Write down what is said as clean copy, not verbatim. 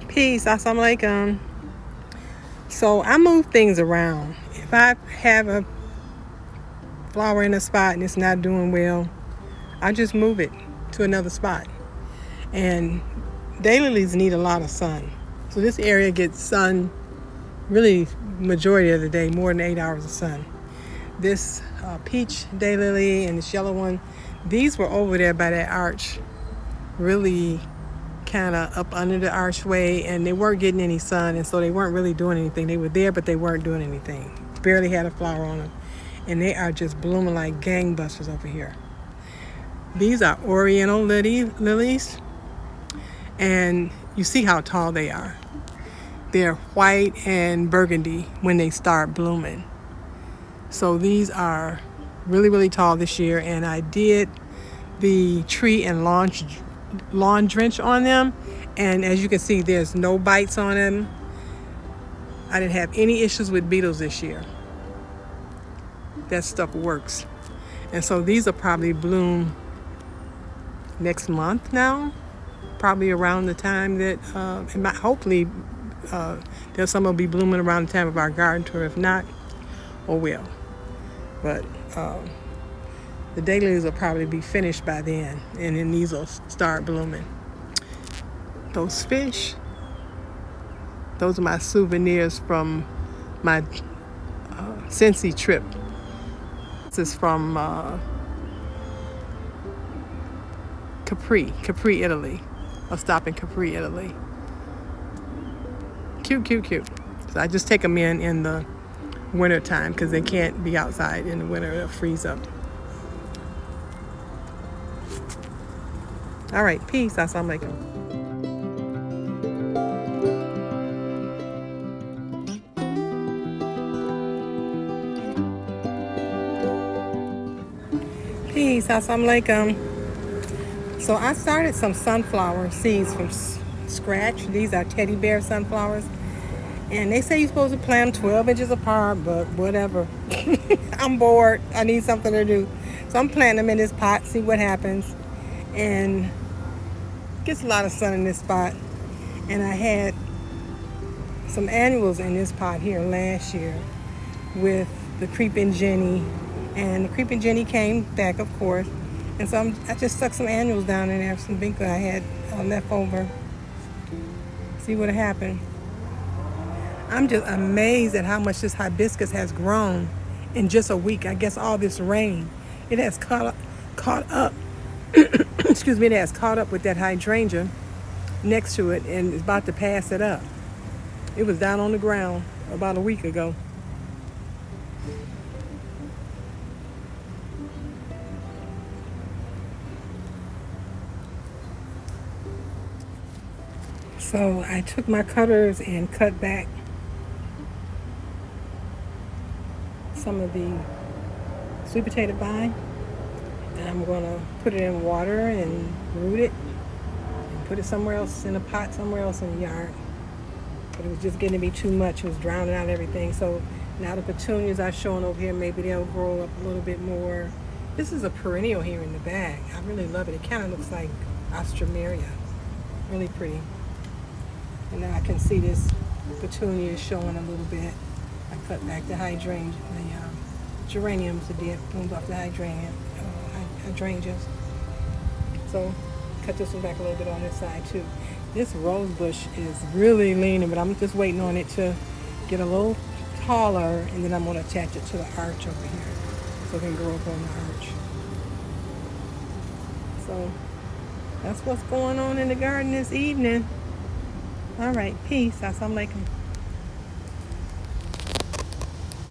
Peace, assalamu alaikum. So I move things around. If I have a flower in a spot and it's not doing well, I just move it to another spot. And daylilies need a lot of sun. So this area gets sun really majority of the day, more than 8 hours of sun. This peach daylily and this yellow one, these were over there by that arch, really kind of up under the archway, and they weren't getting any sun, and so they weren't really doing anything. They were there, but they weren't doing anything. Barely had a flower on them, and they are just blooming like gangbusters over here. These are oriental lilies, and you see how tall they are. They're white and burgundy when they start blooming. So these are really, really tall this year, and I did the tree and lawn drench on them, and as you can see, there's no bites on them. I didn't have any issues with beetles this year. That stuff works. And so these will probably bloom next month now, probably around the time that hopefully there's some will be blooming around the time of our garden tour. If not, oh well. But the daylilies will probably be finished by then, and then these will start blooming. Those fish, those are my souvenirs from my Cincy trip. This is from Capri, Italy. I'll stop in Capri, Italy. Cute. So I just take them in the winter time because they can't be outside in the winter. They'll freeze up. All right, peace. Assalamu alaikum. Peace. Assalamu alaikum. So I started some sunflower seeds from scratch. These are teddy bear sunflowers. And they say you're supposed to plant them 12 inches apart, but whatever. I'm bored. I need something to do. So I'm planting them in this pot, see what happens. And gets a lot of sun in this spot. And I had some annuals in this pot here last year with the creeping Jenny. And the creeping Jenny came back, of course. And so I just stuck some annuals down in there, some vinca I had left over. See what happened. I'm just amazed at how much this hibiscus has grown in just a week. I guess all this rain, it has caught up. Excuse me, it has caught up with that hydrangea next to it and is about to pass it up. It was down on the ground about a week ago. So I took my cutters and cut back some of the sweet potato vine, and I'm going to put it in water and root it and put it somewhere else in a pot somewhere else in the yard. But it was just getting to be too much. It was drowning out everything. So now the petunias are showing over here. Maybe they'll grow up a little bit more. This is a perennial here in the bag. I really love it. It kind of looks like Ostromeria. Really pretty. And now I can see this petunia is showing a little bit. I cut back the hydrangea, the geraniums that did bloomed off the hydrangeas. So cut this one back a little bit on this side too. This rose bush is really leaning, but I'm just waiting on it to get a little taller, and then I'm going to attach it to the arch over here so it can grow up on the arch. So that's what's going on in the garden this evening. All right, peace. Assalamu alaikum.